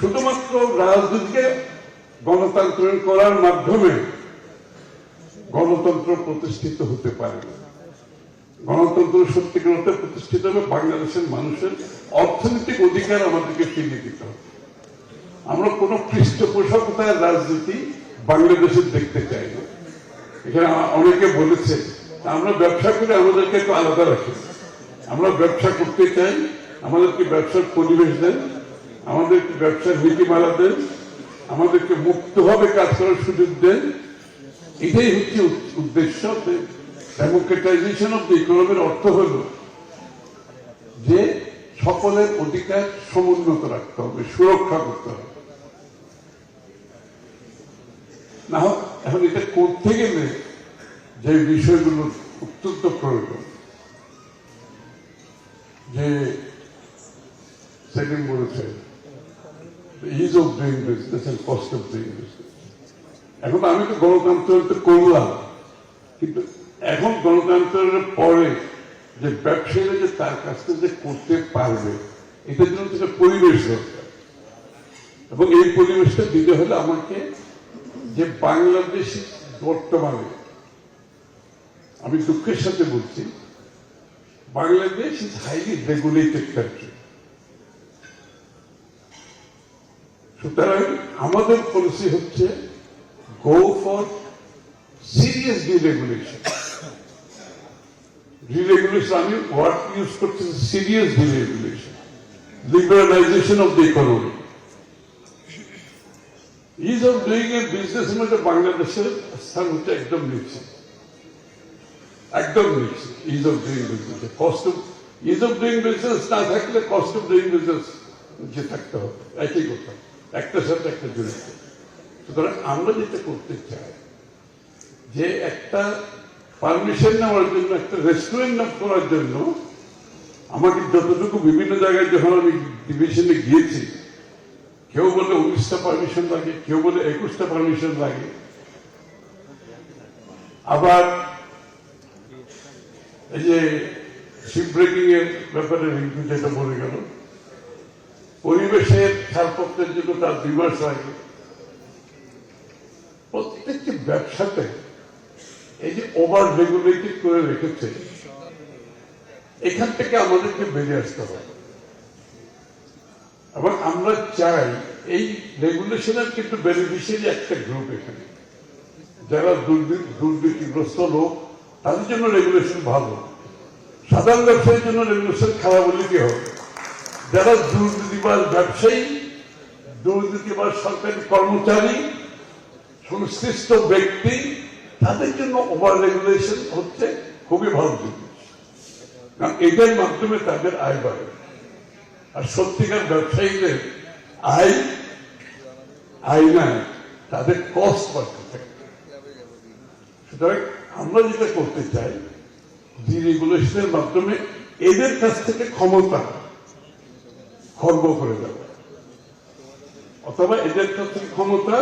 শুধুমাত্র রাজনীতিকে গণতন্ত্র করার মাধ্যমে গণতন্ত্র প্রতিষ্ঠিত হতে পারে না। গণতন্ত্র সত্যিকার অর্থে প্রতিষ্ঠিত হবে বাংলাদেশের মানুষের অর্থনৈতিক অধিকার আমাদেরকে ফিরিয়ে দিতে হবে। আমরা কোন পৃষ্ঠপোষকতার রাজনীতি বাংলাদেশের দেখতে চাই না। এখানে অনেকে বলেছে আমরা ব্যবসা করে আমাদেরকে একটু আলাদা রাখি। আমরা ব্যবসা করতে চাই, আমাদেরকে ব্যবসার পরিবেশ দেন, আমাদেরকে ব্যবসার নীতিমালা দেন, আমাদেরকে মুক্তভাবে কাজ করার সুযোগ দেন। এটাই হচ্ছে উদ্দেশ্য। ডেমোক্রেটাইজেশন অফ দ্য ইকোনমির অর্থ হল যে সকলের অধিকার সমুন্নত রাখতে হবে, সুরক্ষা করতে হবে। না এখন এটা করতে গেলে যে বিষয়গুলো অত্যন্ত প্রয়োজন, যে সেদিন বলেছে ease of doing business and cost of doing business. এখন আমি তো গণতন্ত্র করলাম, কিন্তু এখন গণতন্ত্রের পরে যে ব্যবসায়ীরা যে তার কাছ থেকে যে করতে পারবে, এটার জন্য একটা পরিবেশ দরকার। এবং এই পরিবেশটা দিতে হলে আমাকে যে বাংলাদেশ বর্তমানে, আমি দুঃখের সাথে বলছি, Bangladesh is highly regulated country. সুতরাং আমাদের পলিসি হচ্ছে go for serious deregulation. Deregulation আমি ওয়ার্ড ইউজ করছি, serious deregulation, liberalisation of the economy. Is of doing a business মধ্যে বাংলাদেশের স্থান হচ্ছে একদম নিচে, একদম নিচে। Is of doing business, cost of is of doing business না থাকলে কস্ট অফ ডুইং বিজনেস যে থাকতে হবে, একই কথা, একটার সাথে একটা জড়িত। সুতরাং আমরা যেটা করতে চাই যে একটা পারমিশন নেওয়ার জন্য, একটা রেস্টুরেন্ট করার জন্য আমাকে যতটুকু বিভিন্ন জায়গায় যখন আমি ডিভিশনে গিয়েছি, কেউ বলে 19টা পারমিশন লাগে, কেউ বলে 21টা পারমিশন লাগে। আবার এই যে শিপ ব্রেকিং এর ব্যাপারে যেটা বলে গেল, পরিবেশের ছাড়পত্রের জন্য তার 2 মাস লাগে। প্রত্যেকটি ব্যবসাতে এই যে ওভার রেগুলেটেড করে রেখেছে, এখান থেকে আমাদেরকে বেরিয়ে আসতে হবে। এবং আমরা চাই এই রেগুলেশনের কিন্তু বেনিফিশিয়ারি একটা গ্রুপ, এখানে যারা দুর্নীতিগ্রস্ত লোক, তাদের জন্য রেগুলেশন ভালো। সাধারণ ব্যবসায়ীর জন্য রেগুলেশন খারাপ হলে কি হবে? যারা দুর্নীতিবাজ ব্যবসায়ী, দুর্নীতিবাজ সরকারি কর্মচারী, সংশ্লিষ্ট ব্যক্তি, তাদের জন্য ওভার রেগুলেশন হচ্ছে খুবই ভালো জিনিস। কারণ এটার মাধ্যমে তাদের আয় বাড়ে। আর সত্যিকার ব্যবসায়ীদের আয় নাই, তাদের কস্ট বাড়তে থাকে। সুতরাং আমরা যেটা করতে চাই, ডিরেগুলেশনের মাধ্যমে এদের কাছ থেকে ক্ষমতা খর্ব করে দেওয়া, অথবা এদের কাছ থেকে ক্ষমতা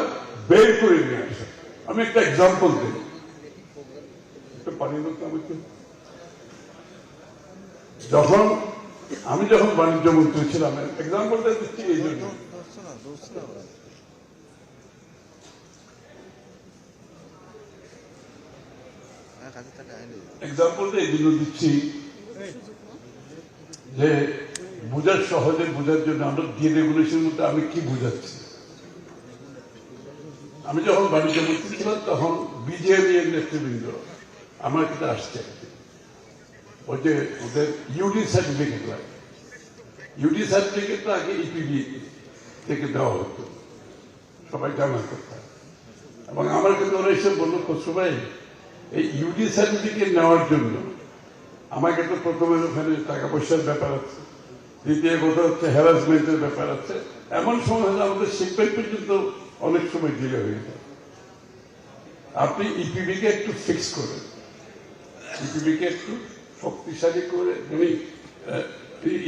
বের করে নিয়ে আসা। আমি একটা এক্সাম্পল দিই, আমি যখন বাণিজ্য মন্ত্রী ছিলাম, এক্সাম্পলটা দিচ্ছি এই জন্য, এক্সাম্পলটা এই জন্য দিচ্ছি যে সহজে বোঝার জন্য। আমরা ডিরেগুলেশনের মধ্যে আমি কি বুঝাচ্ছি, আমি যখন বাণিজ্য মন্ত্রী ছিলাম তখন বিজেপি এর নেতৃবৃন্দ আমার কাছে আসছে, ওই যে ওদের ইউডি সার্টিফিকেট লাগে, ইউডি সার্টিফিকেটটা আগে ইপিডি থেকে দেওয়া হতো, সবাই জানার কথা। এবং আমার কাছে ওরা এসে বললো, খসরু ভাই, এই ইউডি সার্টিফিকেট নেওয়ার জন্য আমাকে তো প্রথমে ওখানে টাকা পয়সার ব্যাপার আছে, দ্বিতীয় কথা হচ্ছে হ্যারাসমেন্টের ব্যাপার আছে। এমন সময় হলে আমাদের শিপমেন্ট পর্যন্ত অনেক সময় ডিলে হয়ে যায়। আপনি ইপিবিকে একটু ফিক্স করেন, ইপিবিকে একটু শক্তিশালী করে, মানে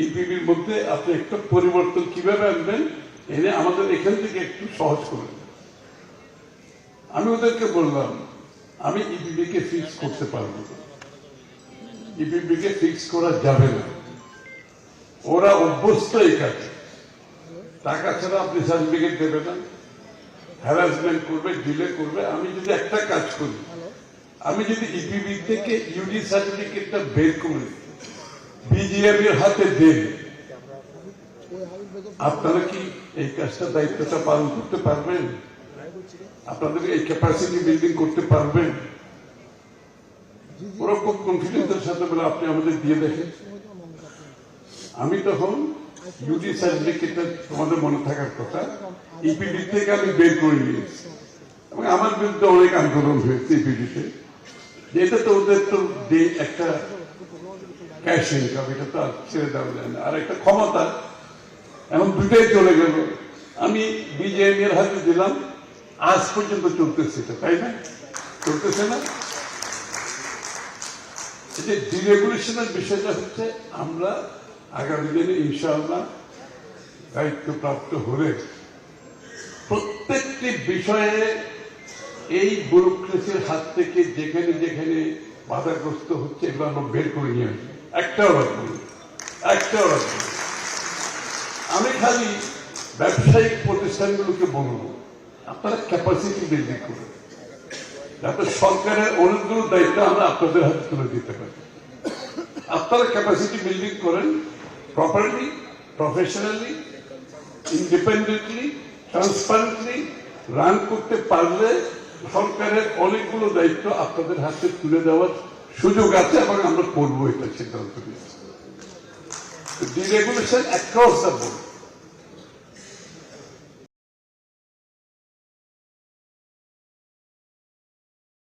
ইপিবির মধ্যে আপনি একটু পরিবর্তন কিভাবে আনবেন, এনে আমাদের এখান থেকে একটু সহজ করে দেন। আমি ওদেরকে বললাম, আমি ইপিবিকে ফিক্স করতে পারবো না, ইপিবিকে ফিক্স করা যাবে না, ওরা অভ্যস্ত এই কাজে। টাকা ছাড়া আপনি সার্টিফিকেট দেবেন না, হ্যারাসমেন্ট করবে, ডিলে করবে। আমি যদি একটা কাজ করি, আমি যদি ইপিবি থেকে ইউডি সার্টিফিকেটটা বের করে বিজিএম এর হাতে দেন, আপনারা কি এই কাজটা দায়িত্বটা পালন করতে পারবেন? আপনাদের এই ক্যাপাসিটি বিল্ডিং করতে পারবেন? ওরা খুব কনফিডেন্সের সাথে বলে আপনি আমাদের দিয়ে দেখেন। আমি তখন ইউডি সার্টিফিকেটটা তোমাদের মনে থাকার কথা ইপিডি থেকে আমি বের করে নিয়েছি এবং আমার বিরুদ্ধে অনেক আন্দোলন হয়েছে ইপিডিতে। এটা তো ওদের তো একটা ক্যাশ ইনকাম, এটা তো আর ছেড়ে দেওয়া যায় না। আর একটা ক্ষমতা, এখন দুটাই চলে গেল। আমি বিজেএম এর হাতে দিলাম, আজ পর্যন্ত চলতেছে এটা, তাই না? চলতেছে না? এই যে ডিরেগুলেশনের বিষয়টা হচ্ছে, আমরা আগামী দিনে ইনশাআল্লাহ দায়িত্বপ্রাপ্ত হলে প্রত্যেকটি বিষয়ে এই ব্যুরোক্রেসির হাত থেকে যেখানে যেখানে বাধাগ্রস্ত হচ্ছে এগুলো আমরা বের করে নিয়ে আসবো। একটাও রাখবো, একটাও রাখবো। আমি খালি ব্যবসায়িক প্রতিষ্ঠানগুলোকে বলবো, আপনারা ক্যাপাসিটি বিল্ডিং করুন, যাতে সরকারের অনেকগুলো দায়িত্ব আমরা আপনাদের হাতে তুলে দিতে পারি। আপনারা ক্যাপাসিটি বিল্ডিং করেন properly, professionally, independently, transparently run করতে পারলে সরকারের অনেকগুলো দায়িত্ব আপনাদের হাতে তুলে দেওয়ার সুযোগ আছে এবং আমরা করবো, এটা সিদ্ধান্ত নিয়েছি। Deregulation across the board.